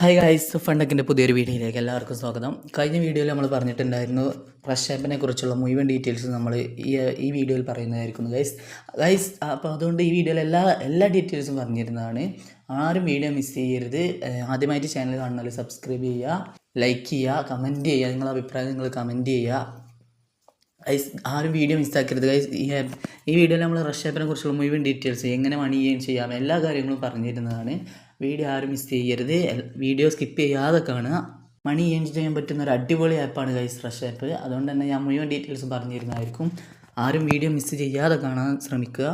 Hi guys, ഫണ്ടക്കിൻ്റെ പുതിയൊരു വീഡിയോയിലേക്ക് എല്ലാവർക്കും സ്വാഗതം. കഴിഞ്ഞ വീഡിയോയിൽ നമ്മൾ പറഞ്ഞിട്ടുണ്ടായിരുന്നു ഫ്രഷ് ആപ്പിനെ കുറിച്ചുള്ള മുഴുവൻ ഡീറ്റെയിൽസ് നമ്മൾ ഈ വീഡിയോയിൽ പറയുന്നതായിരിക്കുന്നു ഗൈസ്. അപ്പോൾ അതുകൊണ്ട് ഈ വീഡിയോയിൽ എല്ലാ ഡീറ്റെയിൽസും പറഞ്ഞിരുന്നതാണ്. ആരും വീഡിയോ മിസ് ചെയ്യരുത്. ആദ്യമായിട്ട് ചാനൽ കാണുന്നവർ സബ്സ്ക്രൈബ് ചെയ്യുക, ലൈക്ക് ചെയ്യുക, കമൻറ്റ് ചെയ്യുക, നിങ്ങളുടെ അഭിപ്രായം നിങ്ങൾ കമൻറ്റ് ചെയ്യുക. ഗൈസ് ആരും വീഡിയോ മിസ്സാക്കരുത് ഗൈസ്. ഈ വീഡിയോയിൽ നമ്മൾ റഷ് ആപ്പിനെ കുറിച്ചുള്ള മുഴുവൻ ഡീറ്റെയിൽസ്, എങ്ങനെ മണി ചെയ്യാം, എല്ലാ കാര്യങ്ങളും പറഞ്ഞിരുന്നതാണ്. വീഡിയോ ആരും മിസ് ചെയ്യരുത്. വീഡിയോ സ്കിപ്പ് ചെയ്യാതെ കാണുക. മണി ചെയ്യാൻ പറ്റുന്ന ഒരു അടിപൊളി ആപ്പാണ് ഗൈസ് റഷ് ആപ്പ്. അതുകൊണ്ട് തന്നെ ഞാൻ മുഴുവൻ ഡീറ്റെയിൽസും പറഞ്ഞിരുന്നതായിരിക്കും. ആരും വീഡിയോ മിസ് ചെയ്യാതെ കാണാൻ ശ്രമിക്കുക.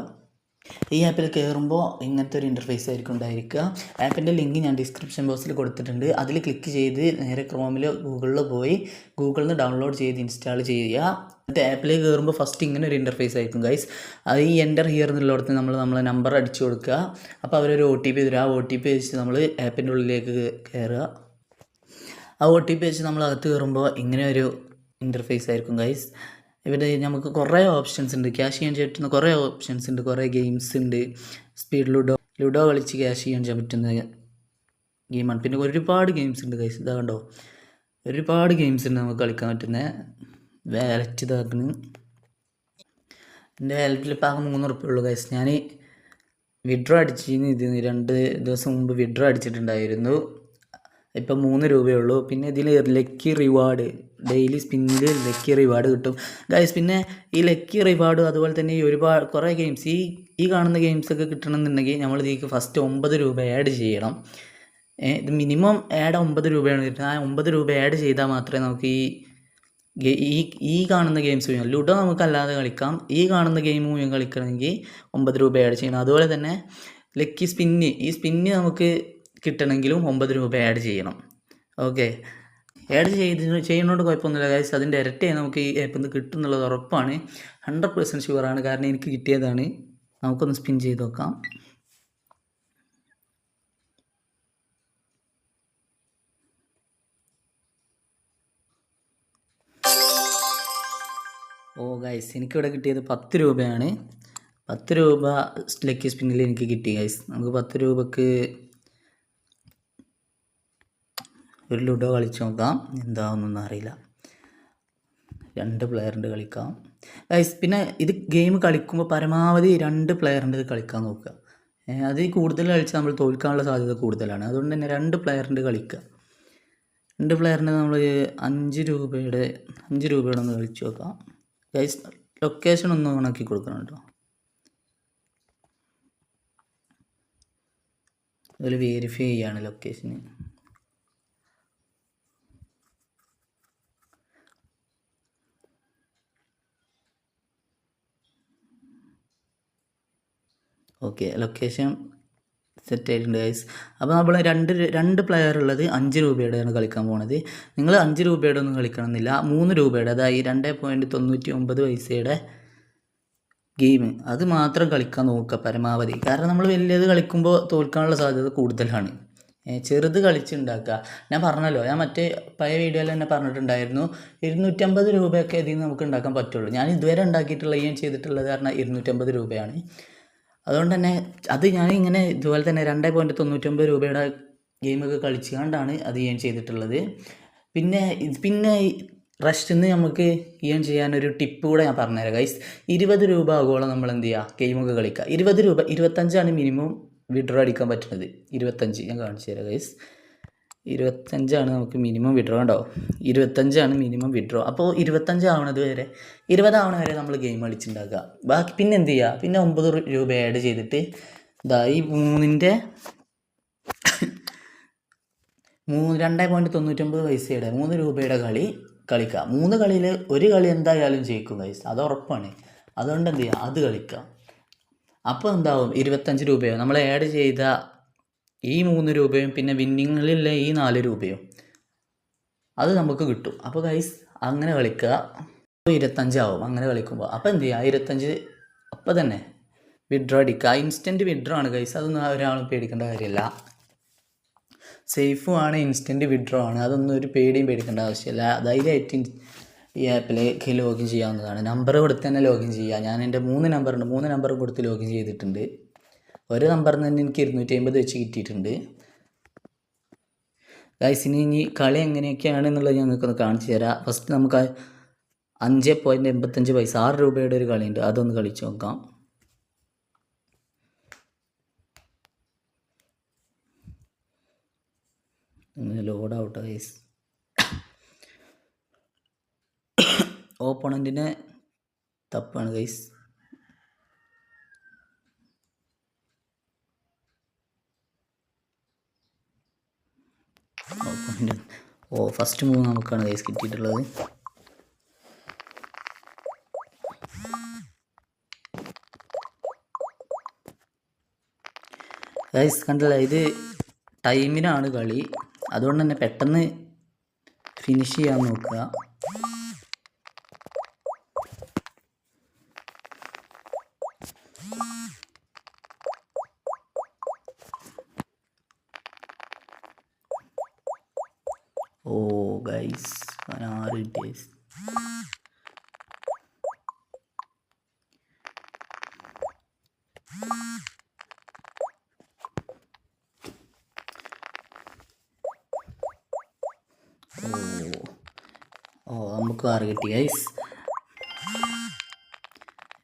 ഈ ആപ്പിൽ കയറുമ്പോൾ ഇങ്ങനത്തെ ഒരു ഇൻ്റർഫേസ് ആയിരിക്കും ഉണ്ടായിരിക്കുക. ആപ്പിൻ്റെ ലിങ്ക് ഞാൻ ഡിസ്ക്രിപ്ഷൻ ബോക്സിൽ കൊടുത്തിട്ടുണ്ട്. അതിൽ ക്ലിക്ക് ചെയ്ത് നേരെ ക്രോമിലോ ഗൂഗിളിലോ പോയി ഗൂഗിളിൽ നിന്ന് ഡൗൺലോഡ് ചെയ്ത് ഇൻസ്റ്റാൾ ചെയ്യുക. എന്നിട്ട് ആപ്പിലേക്ക് കയറുമ്പോൾ ഫസ്റ്റ് ഇങ്ങനെ ഒരു ഇൻ്റർഫേസ് ആയിരിക്കും ഗൈസ്. അത് ഈ എൻ്റർ ഹിയർ എന്നുള്ളിടത്ത് നമ്മളെ നമ്പർ അടിച്ചു കൊടുക്കുക. അപ്പോൾ അവരൊരു OTP തരും. ആ OTP വെച്ച് നമ്മൾ ആപ്പിൻ്റെ ഉള്ളിലേക്ക് കയറുക. ആ OTP വെച്ച് നമ്മൾ അകത്ത് കയറുമ്പോൾ ഇങ്ങനെ ഒരു ഇൻ്റർഫേസ് ആയിരിക്കും ഗൈസ്. ഇവിടെ നമുക്ക് കുറേ ഓപ്ഷൻസ് ഉണ്ട്. ക്യാഷ് ചെയ്യാൻ പറ്റുന്ന കുറേ ഓപ്ഷൻസ് ഉണ്ട്, കുറേ ഗെയിംസ് ഉണ്ട്. സ്പീഡ് ലുഡോ കളിച്ച് ക്യാഷ് ചെയ്യാൻ പറ്റുന്ന ഗെയിമാണ്. പിന്നെ ഒരുപാട് ഗെയിംസ് ഉണ്ട് ഗൈസ്. ഇതാ കണ്ടോ, ഒരുപാട് ഗെയിംസ് ഉണ്ട് നമുക്ക് കളിക്കാൻ പറ്റുന്ന. വാലറ്റ് ഇതാക്കുന്നു. എൻ്റെ വാലറ്റിൽ ഇപ്പോൾ ആകെ 3 ഉറുപ്പിക ഉള്ളൂ ഗൈസ്. ഞാൻ വിഡ്രോ അടിച്ചിരുന്നു. 2 ദിവസം മുമ്പ് വിഡ്രോ അടിച്ചിട്ടുണ്ടായിരുന്നു. ഇപ്പം 3 രൂപയുള്ളൂ. പിന്നെ ഇതിൽ ലക്കി റിവാർഡ്, ഡെയിലി സ്പിന്നിൽ ലക്കി റിവാർഡ് കിട്ടും ഗൈസ്. പിന്നെ ഈ ലക്കി റിവാർഡും അതുപോലെ തന്നെ ഈ കുറേ ഗെയിംസ്, ഈ കാണുന്ന ഗെയിംസൊക്കെ കിട്ടണമെന്നുണ്ടെങ്കിൽ നമ്മൾ ഇതിലേക്ക് ഫസ്റ്റ് 9 രൂപ ആഡ് ചെയ്യണം. ഇത് മിനിമം ആഡ് 9 രൂപയാണ് കിട്ടുന്നത്. ആ 9 രൂപ ആഡ് ചെയ്താൽ മാത്രമേ നമുക്ക് ഈ കാണുന്ന ഗെയിംസ് മുഴുവൻ, ലുഡോ നമുക്കല്ലാതെ കളിക്കാം. ഈ കാണുന്ന ഗെയിം മുഴുവൻ കളിക്കണമെങ്കിൽ 9 രൂപ ആഡ് ചെയ്യണം. അതുപോലെ തന്നെ ലക്കി സ്പിന്ന് നമുക്ക് കിട്ടണമെങ്കിലും 9 രൂപ ആഡ് ചെയ്യണം. ഓക്കെ, ആഡ് ചെയ്യുന്നതുകൊണ്ട് കുഴപ്പമൊന്നുമില്ല ഗൈസ്. അതിൻ്റെ ഇരട്ടി നമുക്ക് ഈ ആപ്പിൽ നിന്ന് കിട്ടും എന്നുള്ളത് ഉറപ്പാണ്. 100% ഷുവറാണ്. കാരണം എനിക്ക് കിട്ടിയതാണ്. നമുക്കൊന്ന് സ്പിൻ ചെയ്ത് നോക്കാം. ഗൈസ്, എനിക്കിവിടെ കിട്ടിയത് 10 രൂപയാണ്. 10 രൂപ ലക്കി സ്പിന്നിൽ എനിക്ക് കിട്ടി ഗൈസ്. നമുക്ക് 10 രൂപക്ക് ഒരു ലുഡോ കളിച്ച് നോക്കാം. എന്താണെന്നൊന്നും അറിയില്ല. 2 പ്ലെയറിൻ്റെ കളിക്കാം ഗൈസ്. പിന്നെ ഇത് ഗെയിം കളിക്കുമ്പോൾ പരമാവധി 2 പ്ലെയറിൻ്റെ ഇത് കളിക്കാൻ നോക്കുക. അത് കൂടുതൽ കളിച്ചാൽ നമ്മൾ തോൽക്കാനുള്ള സാധ്യത കൂടുതലാണ്. അതുകൊണ്ട് തന്നെ 2 പ്ലെയറിൻ്റെ കളിക്കുക. 2 പ്ലെയറിൻ്റെ നമ്മൾ 5 രൂപയുടെ ഒന്ന് കളിച്ച് നോക്കാം ഗൈസ്. ലൊക്കേഷൻ ഒന്ന് ഓണാക്കി കൊടുക്കണം കേട്ടോ. അതുപോലെ വെരിഫൈ ചെയ്യാണ് ലൊക്കേഷന്. ഓക്കെ, ലൊക്കേഷൻ സെറ്റ് ആയിട്ടുണ്ട് ഗൈസ്. അപ്പോൾ നമ്മൾ രണ്ട് പ്ലെയർ ഉള്ളത് 5 രൂപയുടെയാണ് കളിക്കാൻ പോകുന്നത്. നിങ്ങൾ 5 രൂപയുടെ ഒന്നും കളിക്കണമെന്നില്ല. 3 രൂപയുടെ, അതായത് 2.99 പൈസയുടെ ഗെയിം, അത് മാത്രം കളിക്കാൻ നോക്കുക പരമാവധി. കാരണം നമ്മൾ വലിയത് കളിക്കുമ്പോൾ തോൽക്കാനുള്ള സാധ്യത കൂടുതലാണ്. ചെറുത് കളിച്ചുണ്ടാക്കുക. ഞാൻ പറഞ്ഞല്ലോ, ഞാൻ മറ്റേ പഴയ വീഡിയോയിൽ തന്നെ പറഞ്ഞിട്ടുണ്ടായിരുന്നു, 250 രൂപയൊക്കെ ഇതിൽ നിന്ന് നമുക്ക് ഉണ്ടാക്കാൻ പറ്റുള്ളൂ. ഞാൻ ഇതുവരെ ഉണ്ടാക്കിയിട്ടുള്ള ചെയ്തിട്ടുള്ളത് കാരണം 250 രൂപയാണ്. അതുകൊണ്ട് തന്നെ അത് ഞാനിങ്ങനെ ഇതുപോലെ തന്നെ 2.99 രൂപയുടെ ഗെയിമൊക്കെ കളിച്ചുകൊണ്ടാണ് അത് ചെയ്തിട്ടുള്ളത്. പിന്നെ റഷിൽ നിന്ന് നമുക്ക് ചെയ്യാനൊരു ടിപ്പ് കൂടെ ഞാൻ പറഞ്ഞുതരാം ഗൈസ്. 20 രൂപ ആകുമ്പോളം നമ്മൾ എന്ത് ചെയ്യുക, ഗെയിമൊക്കെ കളിക്കുക. 20 രൂപ, 25 മിനിമം വിഡ്രോ അടിക്കാൻ പറ്റുന്നത്. 25 ഞാൻ കാണിച്ചു തരാം ഗൈസ്. 25 നമുക്ക് മിനിമം വിഡ്രോ ഉണ്ടോ. 25 മിനിമം വിഡ്രോ. അപ്പോൾ 25 ആവണത് വരെ, 20 ആവണ വരെ നമ്മൾ ഗെയിം കളിച്ചുണ്ടാക്കുക. ബാക്കി പിന്നെ എന്ത് ചെയ്യുക, പിന്നെ 9 രൂപ ആഡ് ചെയ്തിട്ട് ഈ 2.99 പൈസയുടെ 3 രൂപയുടെ കളിക്കുക. 3 കളിയിൽ ഒരു കളി എന്തായാലും ജയിക്കും ഗൈസ്, അത് ഉറപ്പാണ്. അതുകൊണ്ട് എന്ത് ചെയ്യുക, അത് കളിക്കുക. അപ്പോൾ എന്താവും, 25 രൂപയോ നമ്മൾ ആഡ് ചെയ്ത ഈ 3 രൂപയും പിന്നെ വിന്നിങ്ങിലുള്ള ഈ 4 രൂപയും അത് നമുക്ക് കിട്ടും. അപ്പോൾ ഗൈസ് അങ്ങനെ കളിക്കുക. 25 ആവും അങ്ങനെ കളിക്കുമ്പോൾ. അപ്പോൾ എന്ത് ചെയ്യുക, 25 അപ്പോൾ തന്നെ വിഡ്രോ അടിക്കുക. ഇൻസ്റ്റൻറ്റ് വിഡ്രോ ആണ് ഗൈസ്. അതൊന്നും ഒരാളും പേടിക്കേണ്ട കാര്യമില്ല. സേഫുമാണ്, ഇൻസ്റ്റൻറ്റ് വിഡ്രോ ആണ്. അതൊന്നും ഒരു പേടിക്കേണ്ട ആവശ്യമില്ല. ധൈര്യമായിട്ട് ഈ ആപ്പിലേക്ക് ലോഗിൻ ചെയ്യാവുന്നതാണ്. നമ്പർ കൊടുത്ത് തന്നെ ലോഗിൻ ചെയ്യുക. ഞാൻ എൻ്റെ 3 നമ്പറുണ്ട്, 3 നമ്പർ കൊടുത്ത് ലോഗിൻ ചെയ്തിട്ടുണ്ട്. ഒരു നമ്പറിൽ നിന്ന് എനിക്ക് 250 വെച്ച് കിട്ടിയിട്ടുണ്ട്. ഗൈസ് ഇനി കളി എങ്ങനെയൊക്കെയാണെന്നുള്ളത് ഞങ്ങൾക്കൊന്ന് കാണിച്ചു തരാം. ഫസ്റ്റ് നമുക്ക് 5.85 6 രൂപയുടെ ഒരു കളിയുണ്ട്, അതൊന്ന് കളിച്ച് നോക്കാം. Loadout guys. ഓപ്പോണൻറ്റിനെ തപ്പാണ് ഗൈസ്. ഫസ്റ്റ് മൂവ് നമുക്കാണ് ഗൈസ് കിട്ടിയിട്ടുള്ളത്. ഗൈസ് കണ്ടല്ല, ഇത് ടൈമിനാണ് കളി, അതുകൊണ്ട് തന്നെ പെട്ടെന്ന് ഫിനിഷ് ചെയ്യാൻ നോക്കുക. ഓ ഗൈസ് 6 ഡേയ്സ്. നമുക്ക് 6 കിട്ടി ഗൈസ്.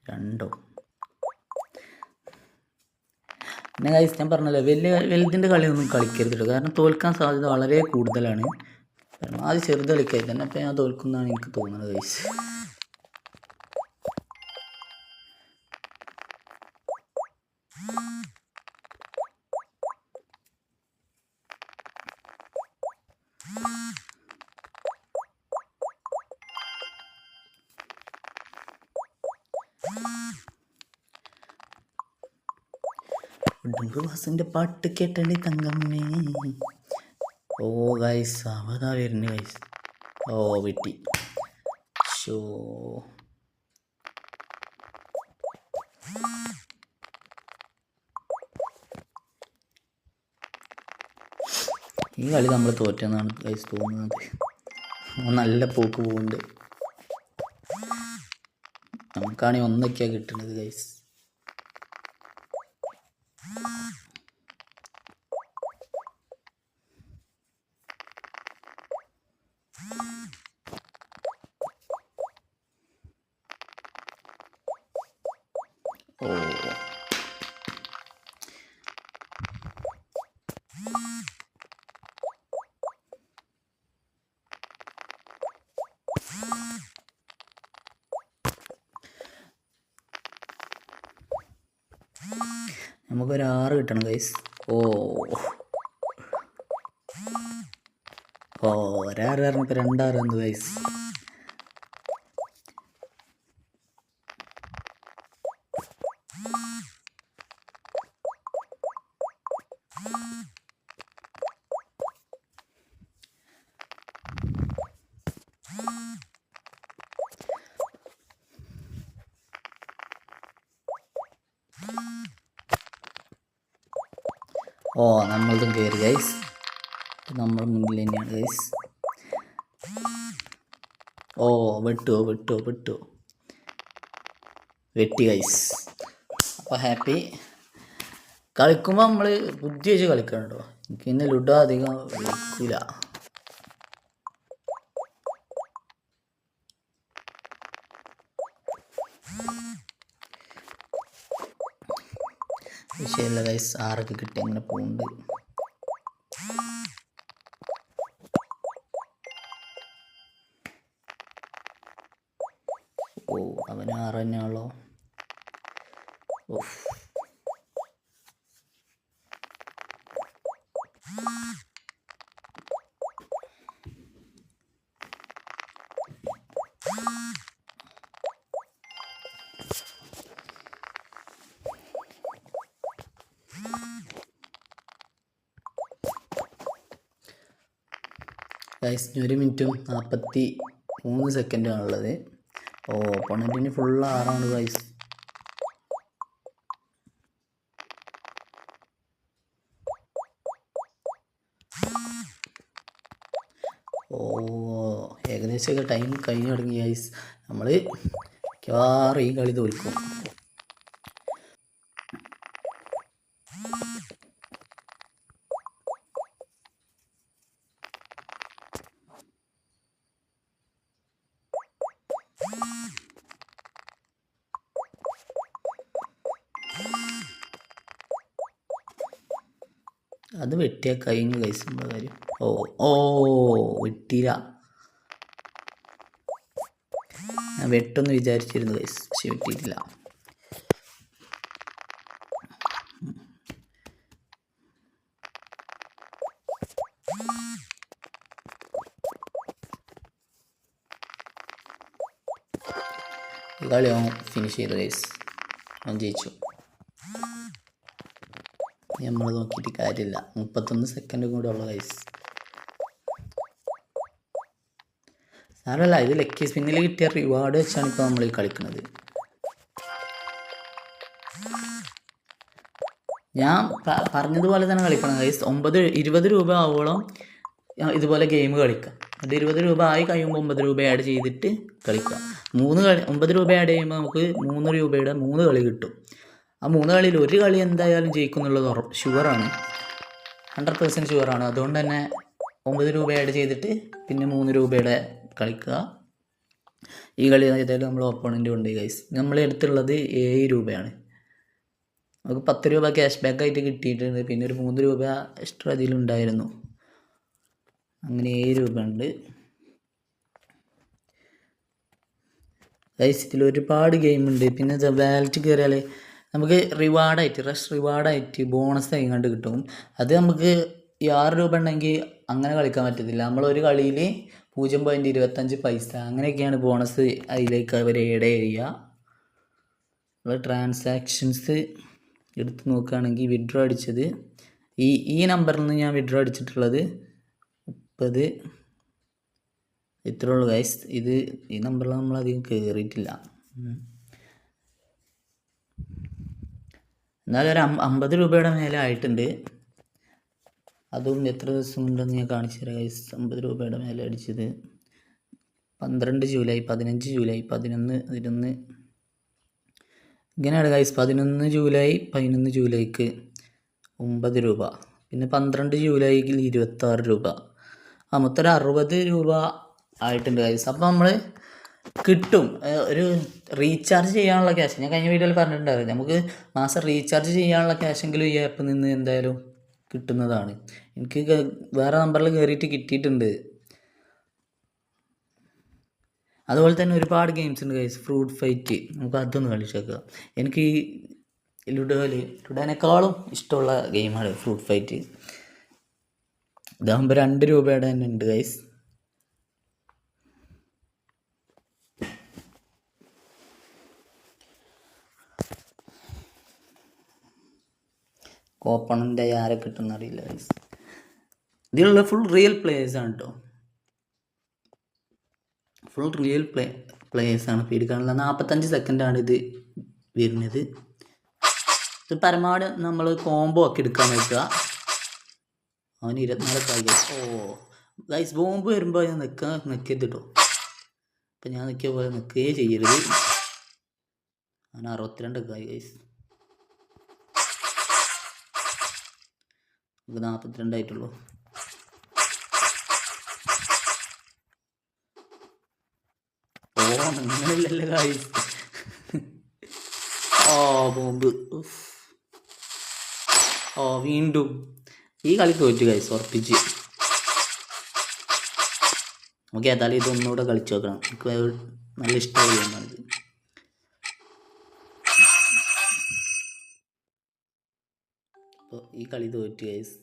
2 പിന്നെ ഗൈസ് ഞാൻ പറഞ്ഞല്ലോ, വലുതിൻ്റെ കളിയൊന്നും കളിക്കരുത്, കാരണം തോൽക്കാൻ സാധ്യത വളരെ കൂടുതലാണ്. ആദ്യം ചെറുത് കളിക്കായി തന്നെ അപ്പം ഞാൻ തോൽക്കുന്നതാണ് എനിക്ക് തോന്നുന്നത് ഗൈസ്. ഡുംബുവാസിൻ്റെ പാട്ട് കേട്ടണി തങ്കമ്മേ. ഓ ഗൈസ് അവതാ വരുന്നു ഗൈസ്. ഓ വെട്ടി. ഷോ ഈ കളി നമ്മൾ തോറ്റെന്നാണ് ഗൈസ് തോന്നുന്നത്. നല്ല പോക്ക് പോകുന്നുണ്ട്. നമുക്കാണെങ്കിൽ 1 കിട്ടുന്നത് ഗൈസ്. ഓ നമുക്കൊരു 6 കിട്ടണം ഗൈസ്. ഓ ഒരാറ് പറഞ്ഞപ്പോൾ 2 6 എന്ത് ഗൈസ്. ഓ നമ്മളതും കയറി ഗൈസ്. നമ്മൾ മുന്നിൽ തന്നെയാണ് ഗൈസ്. ഓ വെട്ടു വെട്ടി ഗൈസ്. അപ്പോൾ ഹാപ്പി. കളിക്കുമ്പോൾ നമ്മൾ ബുദ്ധി വെച്ച് കളിക്കണം കേട്ടോ. എനിക്ക് ഇന്ന് ലുഡോ അധികം കളിക്കില്ല. വിഷയമില്ല ഗൈസ്, 6 കിട്ടി അങ്ങനെ പോകുന്നുണ്ട്. ഓ അവന് 6 തന്നെയാണല്ലോ. ഓഫ് ഗൈസ് 1 മിനിറ്റും 43 സെക്കൻഡാണുള്ളത്. ഓ ഓപ്പോണൻറ്റിന് ഫുൾ 6 ഗൈസ്. ഓ ഏകദേശമൊക്കെ ടൈം കഴിഞ്ഞു തുടങ്ങി ഗൈസ്. നമ്മൾ മിക്കവാറും ഈ കളി തോൽക്കും. അത് വെട്ടിയാൽ കഴിഞ്ഞു ഗൈസ് നമ്മുടെ കാര്യം. ഓ ഓ വെട്ടിയില്ല. ഞാൻ വെട്ടൊന്ന് വിചാരിച്ചിരുന്നു ഗൈസ്, പക്ഷെ വെട്ടിയിട്ടില്ല. കളി അവൻ ഫിനിഷ് ചെയ്തു ഗൈസ്, അവൻ ജയിച്ചു. നമ്മൾ നോക്കിയിട്ട് കാര്യമില്ല, 31 സെക്കൻഡ് കൂടെ ഉള്ള ഗൈസ്. സാരമല്ല, ഇത് ലക്കി സ്പിന്നിൽ കിട്ടിയ റിവാർഡ് വെച്ചാണ് ഇപ്പോൾ നമ്മൾ ഈ കളിക്കുന്നത്. ഞാൻ പറഞ്ഞതുപോലെ തന്നെ കളിക്കണം ഗൈസ്. 20 രൂപ ആവോളം ഇതുപോലെ ഗെയിം കളിക്കാം. അത് 20 രൂപ ആയി കഴിയുമ്പോൾ 9 രൂപ ആഡ് ചെയ്തിട്ട് കളിക്കാം. 9 രൂപ ആഡ് ചെയ്യുമ്പോൾ നമുക്ക് 3 രൂപയുടെ 3 കളി കിട്ടും. ആ 3 കളിയിൽ ഒരു കളി എന്തായാലും ജയിക്കും എന്നുള്ളത് ഷുവറാണ്, 100% ഷുവറാണ്. അതുകൊണ്ട് തന്നെ 9 രൂപ ആഡ് ചെയ്തിട്ട് പിന്നെ 3 രൂപയുടെ കളിക്കുക. ഈ കളി ഏതായാലും നമ്മൾ ഓപ്പോണൻ്റ് ഉണ്ട് ഗൈസ്. നമ്മളെ അടുത്തുള്ളത് 7 രൂപയാണ്. നമുക്ക് 10 രൂപ ക്യാഷ് ബാക്ക് ആയിട്ട് കിട്ടിയിട്ടുണ്ട്. പിന്നെ ഒരു 3 രൂപ എക്സ്ട്രാ അതിലുണ്ടായിരുന്നു. അങ്ങനെ 7 രൂപ ഉണ്ട് ഗൈസ്. ഇതിൽ ഒരുപാട് ഗെയിം ഉണ്ട്. പിന്നെ വാലറ്റ് കയറിയാൽ നമുക്ക് റഷ് റിവാർഡായിട്ട് ബോണസ് കണ്ട് കിട്ടും. അത് നമുക്ക് ഈ 6 രൂപ ഉണ്ടെങ്കിൽ അങ്ങനെ കളിക്കാൻ പറ്റത്തില്ല. നമ്മളൊരു കളിയിൽ 0.25 പൈസ അങ്ങനെയൊക്കെയാണ് ബോണസ് അതിലേക്ക് അവർ ഏഡ് ചെയ്യുക. നമ്മൾ ട്രാൻസാക്ഷൻസ് എടുത്ത് നോക്കുകയാണെങ്കിൽ വിഡ്രോ അടിച്ചത് ഈ നമ്പറിൽ നിന്ന് ഞാൻ വിഡ്രോ അടിച്ചിട്ടുള്ളത് 30. ഇത്രേ ഉള്ളൂ ഗൈസ്. ഈ നമ്പറിൽ നമ്മളധികം കയറിയിട്ടില്ല. എന്നാലും ഒരു 50 രൂപയുടെ മേലെ ആയിട്ടുണ്ട്. അതും എത്ര ദിവസം ഉണ്ടെന്ന് ഞാൻ കാണിച്ചു തരാം ഗൈസ്. 50 രൂപയുടെ മേലെ അടിച്ചത് 12 ജൂലൈ, 15 ജൂലൈ, 11, 11 ഇങ്ങനെയാണ് ഗൈസ്. 11 ജൂലൈ, 11 ജൂലൈക്ക് 9 രൂപ, പിന്നെ 12 ജൂലൈക്ക് 26 രൂപ. മൊത്തം 60 രൂപ ആയിട്ടുണ്ട് ഗൈസ്. അപ്പോൾ നമ്മൾ കിട്ടും ഒരു റീചാർജ് ചെയ്യാനുള്ള ക്യാഷ്. ഞാൻ കഴിഞ്ഞ വീഡിയോയിൽ പറഞ്ഞിട്ടുണ്ടായിരുന്നു, നമുക്ക് മാസം റീചാർജ് ചെയ്യാനുള്ള ക്യാഷെങ്കിലും ഈ ആപ്പിൽ നിന്ന് എന്തായാലും കിട്ടുന്നതാണ്. എനിക്ക് വേറെ നമ്പറിൽ കയറിയിട്ട് കിട്ടിയിട്ടുണ്ട്. അതുപോലെ തന്നെ ഒരുപാട് ഗെയിംസ് ഉണ്ട് ഗൈസ്. ഫ്രൂട്ട് ഫൈറ്റ്, നമുക്ക് അതൊന്ന് കളിച്ചേക്കുക. എനിക്ക് ഈ ലുഡോനേക്കാളും ഇഷ്ടമുള്ള ഗെയിമാണ് ഫ്രൂട്ട് ഫൈറ്റ്. ഇതാകുമ്പോൾ 2 രൂപയുടെ തന്നെ ഉണ്ട് ഗൈസ്. ഓപ്പണൻ്റ് ആരെ കിട്ടുന്ന അറിയില്ല ഗൈസ്. ഇതിലുള്ള ഫുൾ റിയൽ പ്ലേയേഴ്സാണ് കേട്ടോ, ഫുൾ റിയൽ പ്ലേയേഴ്സാണ്. പീഡിക്കാനുള്ള 45 സെക്കൻഡാണ് ഇത് വരുന്നത്. ഇത് പരമാവധി നമ്മൾ കോംബോ ഒക്കെ എടുക്കാൻ നോക്കുക. അവന് 24 ഗൈസ്. ഗൈസ് ബോംബ് വരുമ്പോൾ ഞാൻ നിൽക്കരുത് കേട്ടോ. അപ്പം ഞാൻ നിൽക്കിയ പോലെ നിൽക്കുകയേ ചെയ്യരുത്. അവന് 62 ഗൈസ്. നമുക്ക് 42 ആയിട്ടുള്ളൂ. നിങ്ങളില്ലല്ലോ ഗൈസ്. ബോംബ്. വീണ്ടും ഈ കളി തോറ്റു ഗൈസ്, ഉറപ്പിച്ച്. നമുക്ക് ഏതായാലും ഇതൊന്നുകൂടെ കളിച്ചു നോക്കണം. എനിക്ക് നല്ല ഇഷ്ടമുള്ള ഗെയിമാണിത്. അപ്പോൾ ഈ കളി തോറ്റു ഗൈസ്.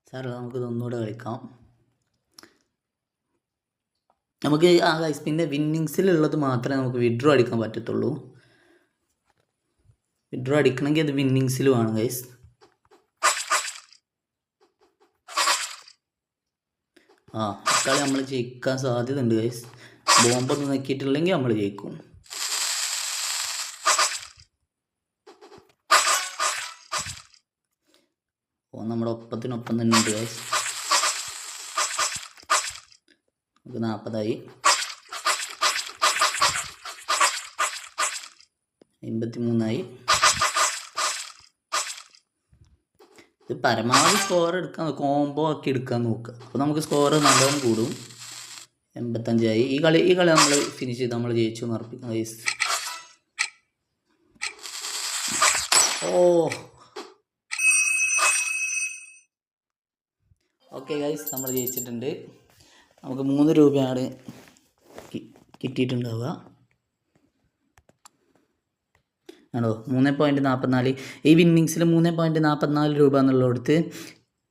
സാറല്ല, നമുക്കിതൊന്നുകൂടെ കളിക്കാം. നമുക്ക് ഗൈസ് പിന്നെ വിന്നിങ്സിലുള്ളത് മാത്രമേ നമുക്ക് വിഡ്രോ അടിക്കാൻ പറ്റത്തുള്ളൂ. വിഡ്രോ അടിക്കണമെങ്കിൽ അത് വിന്നിങ്സിലുമാണ് ഗൈസ്. കളി നമ്മൾ ജയിക്കാൻ സാധ്യത ഉണ്ട് ഗൈസ്. ബോംബൊന്നും നോക്കിയിട്ടില്ലെങ്കിൽ നമ്മൾ ജയിക്കും. നമ്മുടെ ഒപ്പത്തിനൊപ്പം തന്നെ ഉണ്ട് ഗൈസ്. നമുക്ക് 40 53 ഇത് പരമാവധി സ്കോർ എടുക്കാൻ കോംബോ ആക്കി എടുക്കാൻ നോക്കുക. അപ്പോൾ നമുക്ക് സ്കോർ നല്ലോണം കൂടും. 85 ഈ കളി നമ്മൾ ഫിനിഷ് ചെയ്ത് നമ്മൾ ജയിച്ചു എന്ന് ഉറപ്പിക്കാം ഗൈസ്. ഓക്കെ ഗൈസ്, നമ്മൾ ജയിച്ചിട്ടുണ്ട്. നമുക്ക് 3 രൂപയാണ് കിട്ടിയിട്ടുണ്ടാവുക. ആണോ 3.44. ഈ വിന്നിങ്സിൽ 3.44 രൂപ എന്നുള്ളിടത്ത്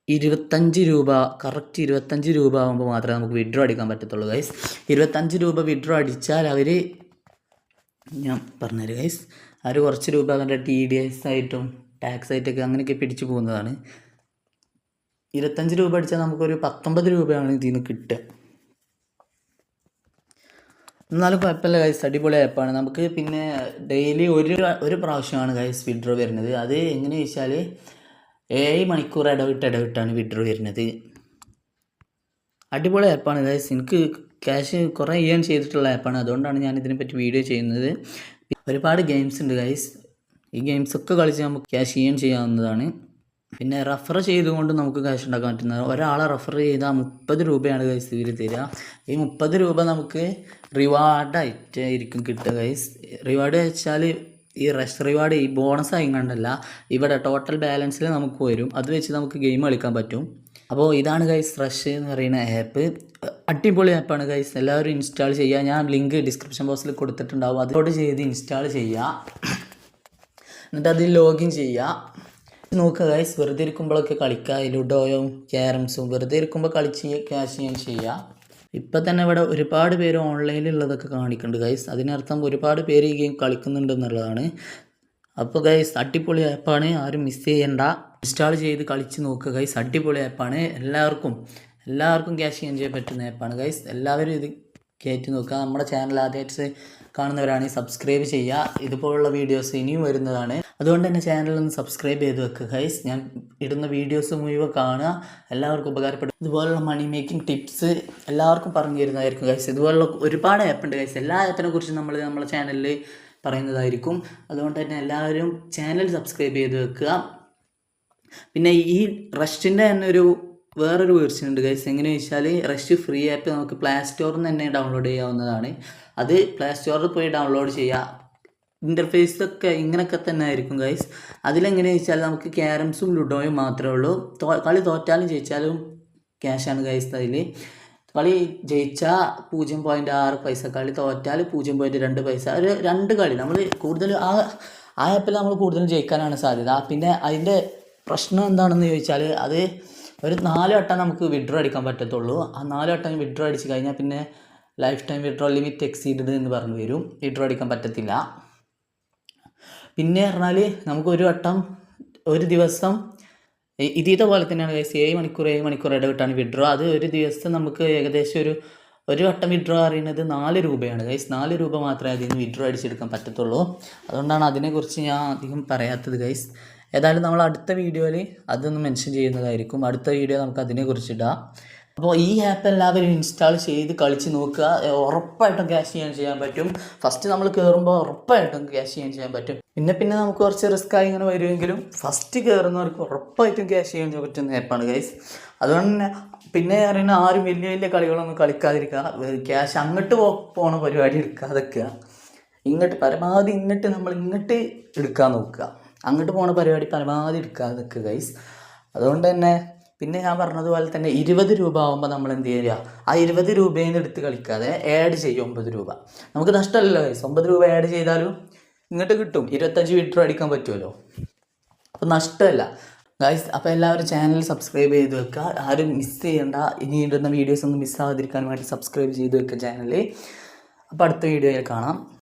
25 രൂപ, കറക്റ്റ് 25 രൂപ ആകുമ്പോൾ മാത്രമേ നമുക്ക് വിഡ്രോ അടിക്കാൻ പറ്റത്തുള്ളൂ ഗൈസ്. 25 രൂപ വിഡ്രോ അടിച്ചാൽ അവർ, ഞാൻ പറഞ്ഞുതരാം ഗൈസ്, അവർ കുറച്ച് രൂപ അവരുടെ TDS ആയിട്ടും ടാക്സ് ആയിട്ടൊക്കെ അങ്ങനെയൊക്കെ പിടിച്ചു പോകുന്നതാണ്. 25 രൂപ അടിച്ചാൽ നമുക്കൊരു 19 രൂപയാണ് ഇതിൽ നിന്ന് കിട്ടുക. എന്നാലും കുഴപ്പമില്ല ഗൈസ്, അടിപൊളി ആപ്പാണ്. നമുക്ക് പിന്നെ ഡെയിലി ഒരു പ്രാവശ്യമാണ് ഗൈസ് വിഡ്രോ വരുന്നത്. അത് എങ്ങനെ വെച്ചാൽ 7 മണിക്കൂർ ഇടവിട്ടാണ് വിഡ്രോ വരുന്നത്. അടിപൊളി ആപ്പാണ് ഗൈസ്. എനിക്ക് ക്യാഷ് കുറേ ഏൺ ചെയ്തിട്ടുള്ള ആപ്പാണ്. അതുകൊണ്ടാണ് ഞാൻ ഇതിനെപ്പറ്റി വീഡിയോ ചെയ്യുന്നത്. ഒരുപാട് ഗെയിംസ് ഉണ്ട് ഗൈസ്. ഈ ഗെയിംസൊക്കെ കളിച്ച് നമുക്ക് ക്യാഷ് ഏൺ ചെയ്യാവുന്നതാണ്. പിന്നെ റെഫർ ചെയ്തുകൊണ്ട് നമുക്ക് ക്യാഷ് ഉണ്ടാക്കാൻ പറ്റുന്നത്. ഒരാളെ റെഫർ ചെയ്താൽ 30 രൂപയാണ് ഗൈസ് ഇവർ തരിക. ഈ 30 രൂപ നമുക്ക് റിവാർഡായിട്ടായിരിക്കും കിട്ടുക ഗൈസ്. റിവാർഡ് വെച്ചാൽ ഈ റഷ് റിവാർഡ് ഈ ബോണസ് ആയിങ്ങണ്ടല്ല, ഇവിടെ ടോട്ടൽ ബാലൻസിൽ നമുക്ക് വരും. അത് വെച്ച് നമുക്ക് ഗെയിം കളിക്കാൻ പറ്റും. അപ്പോൾ ഇതാണ് ഗൈസ് റഷ് എന്ന് പറയുന്ന ആപ്പ്. അടിപൊളി ആപ്പാണ് ഗൈസ്. എല്ലാവരും ഇൻസ്റ്റാൾ ചെയ്യുക. ഞാൻ ലിങ്ക് ഡിസ്ക്രിപ്ഷൻ ബോക്സിൽ കൊടുത്തിട്ടുണ്ടാവും. അതോട് ചെയ്ത് ഇൻസ്റ്റാൾ ചെയ്യുക. എന്നിട്ട് അതിൽ ലോഗിൻ ചെയ്യുക. നോക്കുക ഗൈസ്, വെറുതെ ഇരിക്കുമ്പോഴൊക്കെ കളിക്കുക. ലുഡോയും ക്യാരംസും വെറുതെ ഇരിക്കുമ്പോൾ കളിച്ച് ക്യാഷ് ചെയ്യാൻ ചെയ്യുക. ഇപ്പം തന്നെ ഇവിടെ ഒരുപാട് പേര് ഓൺലൈനിലുള്ളതൊക്കെ കാണിക്കുന്നുണ്ട് ഗൈസ്. അതിനർത്ഥം ഒരുപാട് പേര് ഈ ഗെയിം കളിക്കുന്നുണ്ടെന്നുള്ളതാണ്. അപ്പോൾ ഗൈസ് അടിപൊളി ആപ്പാണ്, ആരും മിസ് ചെയ്യണ്ട. ഇൻസ്റ്റാൾ ചെയ്ത് കളിച്ച് നോക്കുക ഗൈസ്. അടിപൊളി ആപ്പാണ്. എല്ലാവർക്കും ക്യാഷ് ചെയ്യാൻ പറ്റുന്ന ആപ്പാണ് ഗൈസ്. എല്ലാവരും ഇത് കയറ്റി നോക്കുക. നമ്മുടെ ചാനൽ ആദ്യമായിട്ട് കാണുന്നവരാണെങ്കിൽ സബ്സ്ക്രൈബ് ചെയ്യുക. ഇതുപോലുള്ള വീഡിയോസ് ഇനിയും വരുന്നതാണ്. അതുകൊണ്ട് തന്നെ ചാനലൊന്ന് സബ്സ്ക്രൈബ് ചെയ്ത് വെക്കുക ഗൈസ്. ഞാൻ ഇടുന്ന വീഡിയോസ് മുഴുവൻ കാണുക. എല്ലാവർക്കും ഉപകാരപ്പെടും. ഇതുപോലുള്ള മണി മേക്കിംഗ് ടിപ്സ് എല്ലാവർക്കും പറഞ്ഞു തരുന്നതായിരിക്കും ഗൈസ്. ഇതുപോലുള്ള ഒരുപാട് ആപ്പുണ്ട് ഗൈസ്. എല്ലാ ആപ്പിനെ കുറിച്ച് നമ്മുടെ ചാനലിൽ പറയുന്നതായിരിക്കും. അതുകൊണ്ട് തന്നെ എല്ലാവരും ചാനൽ സബ്സ്ക്രൈബ് ചെയ്ത് വെക്കുക. പിന്നെ ഈ റഷിൻ്റെ തന്നെ വേറൊരു വേർഷൻ ഉണ്ട് ഗൈസ്. എങ്ങനെയാണെന്ന് വെച്ചാൽ റഷ് ഫ്രീ ആപ്പ് നമുക്ക് പ്ലേ സ്റ്റോറിൽ നിന്ന് തന്നെ ഡൗൺലോഡ് ചെയ്യാവുന്നതാണ്. അത് പ്ലേ സ്റ്റോറിൽ പോയി ഡൗൺലോഡ് ചെയ്യുക. ഇൻ്റർഫേസൊക്കെ ഇങ്ങനെയൊക്കെ തന്നെ ആയിരിക്കും ഗൈസ്. അതിലെങ്ങനെയാണെന്ന് വെച്ചാൽ നമുക്ക് ക്യാരംസും ലുഡോയും മാത്രമേ ഉള്ളൂ. കളി തോറ്റാലും ജയിച്ചാലും ക്യാഷാണ് ഗൈസ്. അതിൽ കളി ജയിച്ചാൽ 0.6 പൈസ, കളി തോറ്റാൽ 0.2 പൈസ. ഒരു 2 കളി നമ്മൾ കൂടുതൽ ആ ആപ്പിൽ നമ്മൾ കൂടുതലും ജയിക്കാനാണ് സാധ്യത. പിന്നെ അതിൻ്റെ പ്രശ്നം എന്താണെന്ന് ചോദിച്ചാൽ അത് ഒരു 4 വട്ടം നമുക്ക് വിഡ്രോ അടിക്കാൻ പറ്റത്തുള്ളൂ. ആ 4 വട്ടം വിഡ്രോ അടിച്ച് കഴിഞ്ഞാൽ പിന്നെ life time withdraw limit exceeded എന്ന് പറഞ്ഞു വരും. വിഡ്രോ അടിക്കാൻ പറ്റത്തില്ല. പിന്നെ പറഞ്ഞാൽ നമുക്ക് ഒരു ദിവസം ഇതേ പോലെ തന്നെയാണ് ഗൈസ്. 7 മണിക്കൂർ ഇടവിട്ടാണ് വിഡ്രോ. അത് ഒരു ദിവസം നമുക്ക് ഏകദേശം ഒരു വട്ടം വിഡ്രോ അറിയുന്നത് 4 രൂപയാണ് ഗൈസ്. 4 രൂപ മാത്രമേ അതിൽ നിന്ന് വിഡ്രോ അടിച്ചെടുക്കാൻ പറ്റത്തുള്ളൂ. അതുകൊണ്ടാണ് അതിനെക്കുറിച്ച് ഞാൻ അധികം പറയാത്തത് ഗൈസ്. ഏതായാലും നമ്മൾ അടുത്ത വീഡിയോയിൽ അതൊന്ന് മെൻഷൻ ചെയ്യുന്നതായിരിക്കും. അടുത്ത വീഡിയോ നമുക്ക് അതിനെക്കുറിച്ചിടാം. അപ്പോൾ ഈ ആപ്പ് എല്ലാവരും ഇൻസ്റ്റാൾ ചെയ്ത് കളിച്ച് നോക്കുക. ഉറപ്പായിട്ടും ക്യാഷ് ചെയ്യാൻ പറ്റും. ഫസ്റ്റ് നമ്മൾ കയറുമ്പോൾ ഉറപ്പായിട്ടും ക്യാഷ് ചെയ്യാൻ പറ്റും. പിന്നെ നമുക്ക് കുറച്ച് റിസ്ക്കായി ഇങ്ങനെ വരുമെങ്കിലും ഫസ്റ്റ് കയറുന്നവർക്ക് ഉറപ്പായിട്ടും ക്യാഷ് ചെയ്യാൻ പറ്റുന്ന ആപ്പാണ് ഗൈസ്. അതുകൊണ്ട് തന്നെ പിന്നെ അറിയുന്ന ആരും വലിയ കളികളൊന്നും കളിക്കാതിരിക്കുക. ക്യാഷ് അങ്ങോട്ട് പോണ പരിപാടി എടുക്കാതിരിക്കുക. പരമാവധി നമ്മൾ ഇങ്ങോട്ട് എടുക്കാൻ നോക്കുക. അങ്ങോട്ട് പോണ പരിപാടി പരമാവധി എടുക്കാതെ നിൽക്കുക ഗൈസ്. അതുകൊണ്ട് തന്നെ പിന്നെ ഞാൻ പറഞ്ഞതുപോലെ തന്നെ 20 രൂപ ആകുമ്പോൾ നമ്മൾ എന്ത് ചെയ്യുക, ആ 20 രൂപയിൽ നിന്ന് എടുത്ത് കളിക്കാതെ ആഡ് ചെയ്യും 9 രൂപ. നമുക്ക് നഷ്ടമല്ലല്ലോ ഗൈസ്. 9 രൂപ ആഡ് ചെയ്താലും ഇങ്ങോട്ട് കിട്ടും. 25 വിഡ്രോ അടിക്കാൻ പറ്റുമല്ലോ. അപ്പോൾ നഷ്ടമല്ല ഗൈസ്. അപ്പോൾ എല്ലാവരും ചാനൽ സബ്സ്ക്രൈബ് ചെയ്ത് വെക്കുക. ആരും മിസ് ചെയ്യണ്ട. ഇനി ഇടുന്ന വീഡിയോസ് ഒന്നും മിസ്സാകാതിരിക്കാൻ വേണ്ടി സബ്സ്ക്രൈബ് ചെയ്ത് വെക്കുക ചാനൽ. അപ്പോൾ അടുത്ത വീഡിയോയിൽ കാണാം.